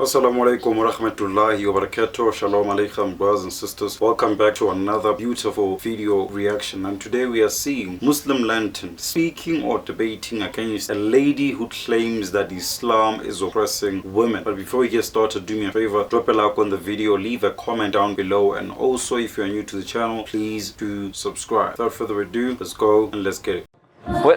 Assalamu alaikum wa rahmatullahi wa barakatuh. Shalom alaikum, brothers and sisters. Welcome back to another beautiful video reaction. And today we are seeing Muslim Lantern speaking or debating against a lady who claims that Islam is oppressing women. But before we get started, do me a favor, drop a like on the video, leave a comment down below, and also if you're new to the channel, please do subscribe. Without further ado, let's go and let's get it.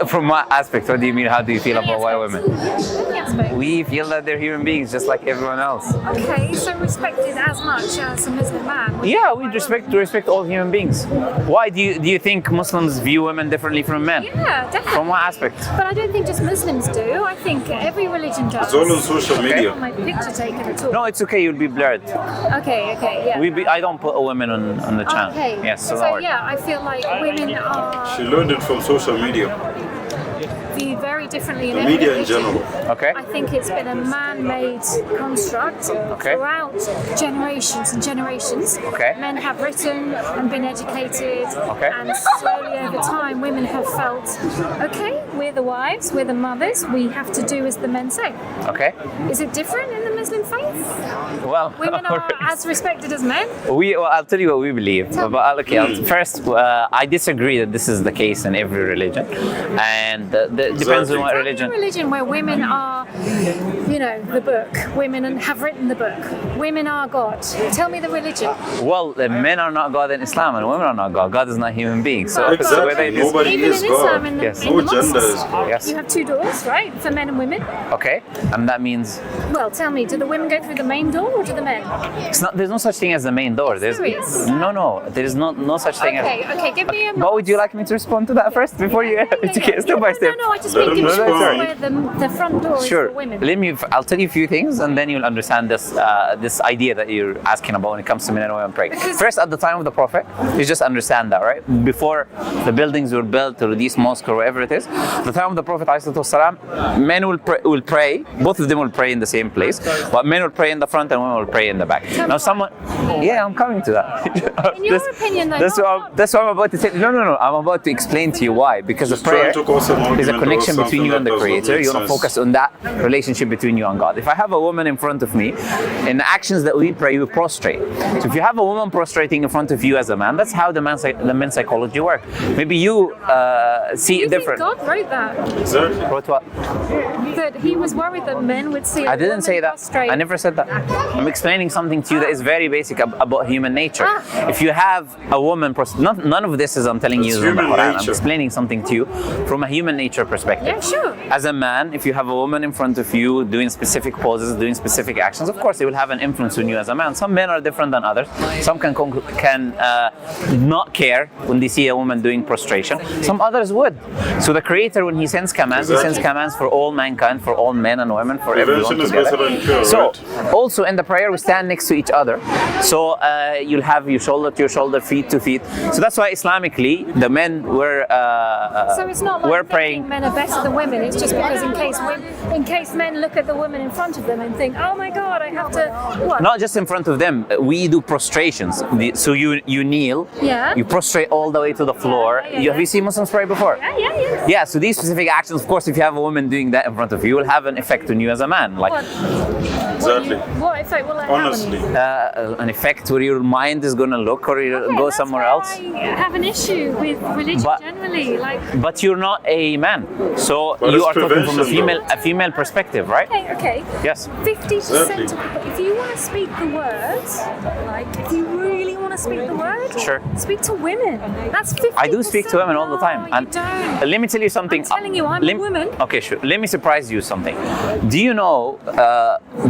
From what aspect? What do you mean? How do you feel about white women? Aspect. We feel that they're human beings just like everyone else. Okay, so respected as much as a Muslim man. Yeah, we respect all human beings. Why do you think Muslims view women differently from men? Yeah, definitely. From what aspect? But I don't think just Muslims do. I think every religion does. It's all on social media. Not my picture taken at all. No, it's okay. You'll be blurred. Okay, yeah. I don't put a women on the channel. Okay. Yes, so So yeah, I feel like women are She learned it from social media. viewed very differently in The every media in religion. general. Okay. I think it's been a man-made construct throughout generations and generations. Okay. Men have written and been educated, Okay. and slowly over time women have felt, okay, we're the wives, we're the mothers, we have to do as the men say. Okay. Is it different in the Muslim faith? Well, Women are as respected as men? I'll tell you what we believe. But okay, first, I disagree that this is the case in every religion, and depends on what religion. Any religion where women are, you know, the book. Women have written the book. Women are God. Tell me the religion. Well, men are not God in Islam, and women are not God. God is not human being. So Exactly. whether it is Nobody Even is in God. Islam, in the, Yes. in No the mosques, gender is God. Yes. you have two doors, right, for men and women. Okay, and that means Well, tell me, do the women go through the main door or do the men? it's not. There's no such thing as the main door. There's Serious? no. There is no such thing as. Okay, give me a. But would you like me to respond to that first before you educate step by step? No, I just Let mean give them me respond. where the front door Sure. is for women. I'll tell you a few things, and then you'll understand this idea that you're asking about when it comes to men and women praying. First, at the time of the Prophet, you just understand that, right? Before the buildings were built, or this mosque, or whatever it is, the time of the Prophet, _والسلام, men will pray. Both of them will pray in the same place, but men will pray in the front and women will pray in the back. Now, someone, yeah, I'm coming to that. In your opinion, though, that's what I'm about to say. No. I'm about to explain to you why. Because the prayer trying to cause some is a argument connection or between you and the something that Creator. doesn't You want make to focus on that relationship between you and God. If I have a woman in front of me, in the actions that we pray, we prostrate. So if you have a woman prostrating in front of you as a man, that's how the men's psychology works. Maybe you see you it different. think God wrote that? Exactly. Wrote what? That he was worried that men would see. I didn't say that. I never said that. I'm explaining something to you that is very basic about human nature. If you have a woman, none of this is I'm telling you. It's is on the human Quran. nature. I'm explaining something to you from a human nature perspective. Yeah, sure. As a man, if you have a woman in front of you doing specific poses, doing specific actions, of course, it will have an influence on you as a man. Some men are different than others. Some can not care when they see a woman doing prostration. Some others would. So the Creator, when He sends commands, He sends commands for all mankind, for all men and women, for everyone Prevention is together. better than cure, So, right? also in the prayer, we stand next to each other. So you'll have your shoulder to your shoulder, feet to feet. So that's why Islamically, the men were So it's not like we're thinking praying. men are better than women. It's just because in case men look at the woman in front of them and think, oh my God, I have to what? Not just in front of them. We do prostrations. So you kneel. Yeah. You prostrate all the way to the floor. Yeah. Have you seen Muslims pray before? Yeah. Yeah. So these specific actions, of course, if you have a woman doing that in front of you, will have an effect on you as a man. Like Exactly. What effect will that Honestly. have on you? an effect where your mind is going to look or you'll go that's somewhere why else. I have an issue with religion But- generally. Like, But you're not a man, so But you it's are talking from prevention, a female perspective, right? okay. Yes. 50% of people, if you want to speak the words, like if you really want to speak the word, Sure. speak to women. That's 50%. I do speak to women all the time. No, you don't. Let me tell you something. I'm telling you, I'm a woman. Okay, sure. Let me surprise you something. Do you know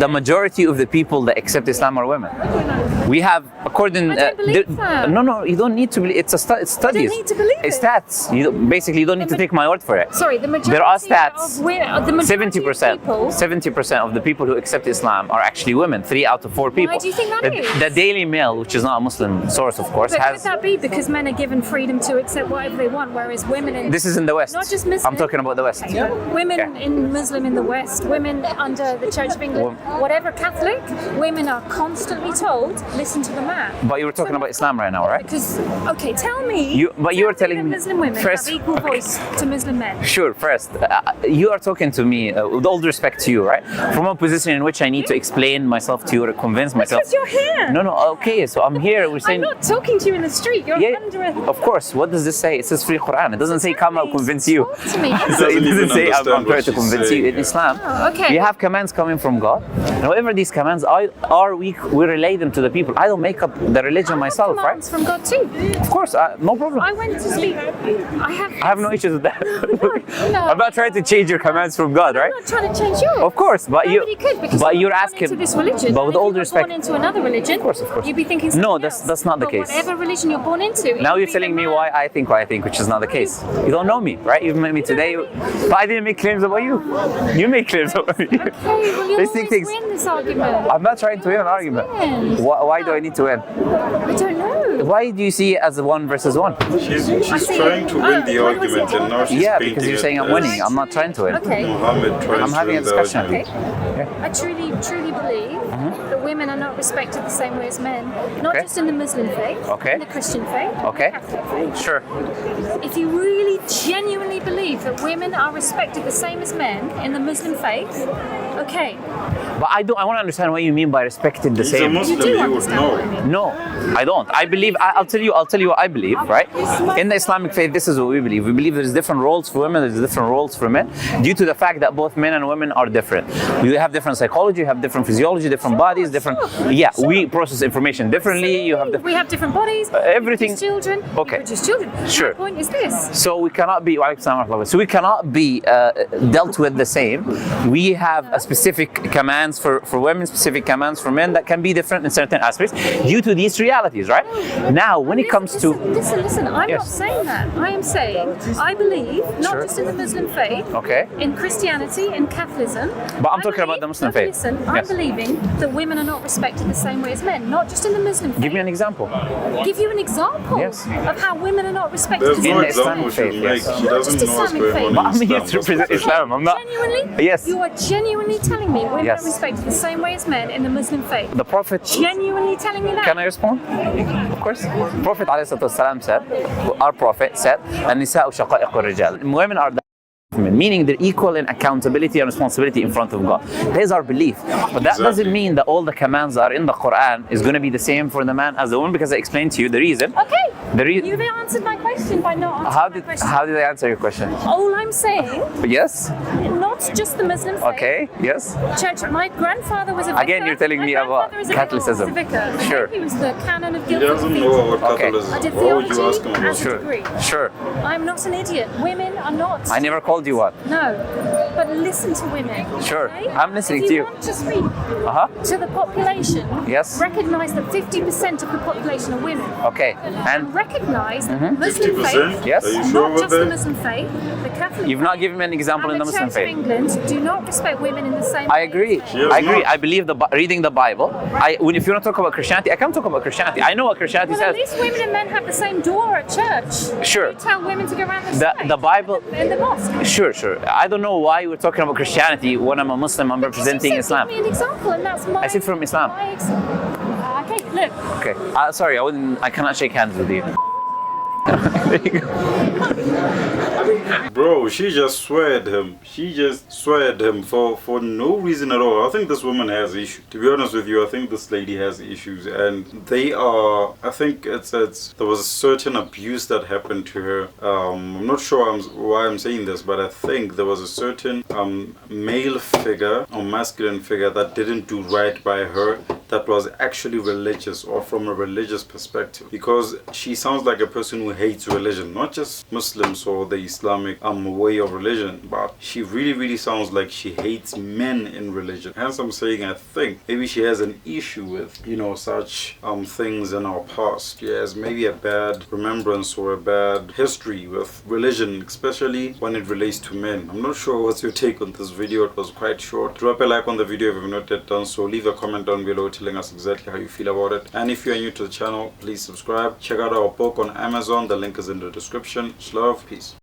the majority of the people that accept Islam are women? We have, according I don't believe that. No, you don't need to believe. It's studies. need to believe It's it. stats. Basically, you don't need to take my word for it. Sorry, the majority There are stats. of women, the majority 70%. of people. 70% of the people who accept Islam are actually women. 3 out of 4 people. Why do you think that is? The Daily Mail, which is not a Muslim source, of course, But could has. that be because men are given freedom to accept whatever they want, whereas women in This is in the West. not just Muslim. I'm talking about the West. Women Okay. in Muslim in the West, women under the Church of England, whatever Catholic, women are constantly told, listen to the man. that? But you were talking about Islam right now, right? Because, okay, tell me. You were telling that me Muslim women first. have equal voice to Muslim men. Sure. First, you are talking to me with all due respect to you, right? From a position in which I need to explain myself to you or convince myself. Because you're here. No. Okay. So I'm here. We're saying. I'm not talking to you in the street. You're under a. Of course. What does this say? It says free Quran. It doesn't say come I'll convince you. Talk to me. So it doesn't say I'm understand trying what to she's convince you. saying, In Islam, okay. we have commands coming from God. However, these commands are we relay them to the people. I don't make up the religion myself, right? Commands from God too. Of course, no problem. I went to speak. I have no issues with that. No. I'm not trying to change your commands from God, right? I'm not trying to change yours. Of course, but Nobody could, because you're born asking. into this religion. But with and all if due you were respect, born into another religion, of course. you'd be thinking No, something else. that's not the But case. whatever religion you're born into. Now you're telling me why I think what I think, which is not the case. You don't know me, right? You've met me today, but I didn't make claims about you. You make claims about me. Okay, well, you'll Let's take always things. win this argument. I'm not trying to win an argument. Why do I need to win? I don't know. Why do you see it as a 1 versus 1? She's trying to win the argument, and now she's Yeah, painting because you're it saying I'm as winning. I'm not trying to win. Okay. Muhammad tries I'm to having a win the discussion. argument. I truly believe that women are not respected the same way as men, not Okay. just in the Muslim faith, Okay. in the Christian faith, Okay. the Catholic faith. Sure. If you really genuinely believe that women are respected the same as men in the Muslim faith, okay. But I want to understand what you mean by respected the He's a same. Muslim, You do you would understand what I know. mean. No, I don't. I believe. I'll tell you what I believe. Right? In the Islamic faith, this is what we believe. We believe there's different roles for women. There's different roles for men, due to the fact that both men and women are different. You have different psychology. You have different physiology, different bodies, different. Yeah, we process information differently. You have the. We have different bodies. everything- We produce children. Okay. We produce children. Sure. My point is this. So we cannot be. So we cannot be dealt with the same. We have a specific commands for women, specific commands for men that can be different in certain aspects due to these realities, right? Now, when it comes to Listen, I'm Yes. not saying that. I am saying I believe, not Sure. just in the Muslim faith, Okay. in Christianity, in Catholicism. But I'm I talking about believe- the Muslim okay, faith. Listen, Yes. I'm believing that women are not respected the same way as men, not just in the Muslim faith. give me an example. Give you an example Yes. of how women are not respected There's the no same the way as example men. she faith, will make. yes. She doesn't Just know what's Islamic going faith. on But in I'm here Islam. to represent Islam. I'm not. Genuinely? Yes. You are genuinely telling me women Yes. are respected the same way as men in the Muslim faith. The Prophet. Genuinely telling me that? Can I respond? Of course. Prophet ﷺ said, our Prophet said, "An-nisa'u shaqa'iqu ar-rijal." Women are meaning they're equal in accountability and responsibility in front of God. That is our belief. But that doesn't mean that all the commands that are in the Quran is going to be the same for the man as the woman, because I explained to you the reason. Okay. The reason. You've answered my question by not answering my question. How did I answer your question? All I'm saying, Yes. not just the Muslim faith. Okay. Yes. Church. My grandfather was a vicar. Again, you're telling My me about grandfather is a Catholicism. vicar. Sure. He was the canon of He guilt. doesn't know what Okay. Catholicism I is. did Why would you theology ask him about and it? Sure. degree. Sure. I'm not an idiot. Women are not. I never called you one. No, but listen to women. Sure. okay? I'm listening if to you you. want to speak Uh-huh. to the population, Yes. recognize that 50% of the population are women. Okay. And Recognize that the Muslim 50%? faith, Yes. Are you sure not about just the that? Muslim faith, the Catholic you've not faith, given me an example in and the Muslim Church of faith. England do not respect women in the same I way. agree. She has I agree. not. I believe reading the Bible. If you want to talk about Christianity, I can talk about Christianity. I know what Christianity Well, at says. least women and men have the same door at church. Sure. You tell women to go around the The side Bible. in the mosque. Sure. I don't know why we're talking about Christianity when I'm a Muslim. I'm representing You said, Islam. Give me an example, and that's my. I said from Islam. Okay, look. Okay. Sorry, I cannot shake hands with you. Bro, she just sweared him. She just sweared him for no reason at all. I think this woman has issues. To be honest with you, I think this lady has issues, and they are. I think it's there was a certain abuse that happened to her. I'm not sure why I'm saying this, but I think there was a certain male figure or masculine figure that didn't do right by her, that was actually religious or from a religious perspective, because she sounds like a person who hates religion, not just Muslims or the Islamic way of religion, but she really sounds like she hates men in religion. Hence I'm saying I think maybe she has an issue with, such things in our past. She has maybe a bad remembrance or a bad history with religion, especially when it relates to men. I'm not sure what's your take on this video. It was quite short. Drop a like on the video if you've not yet done so. Leave a comment down below telling us exactly how you feel about it. And if you are new to the channel, please subscribe. Check out our book on Amazon. The link is in the description. Much love. Peace.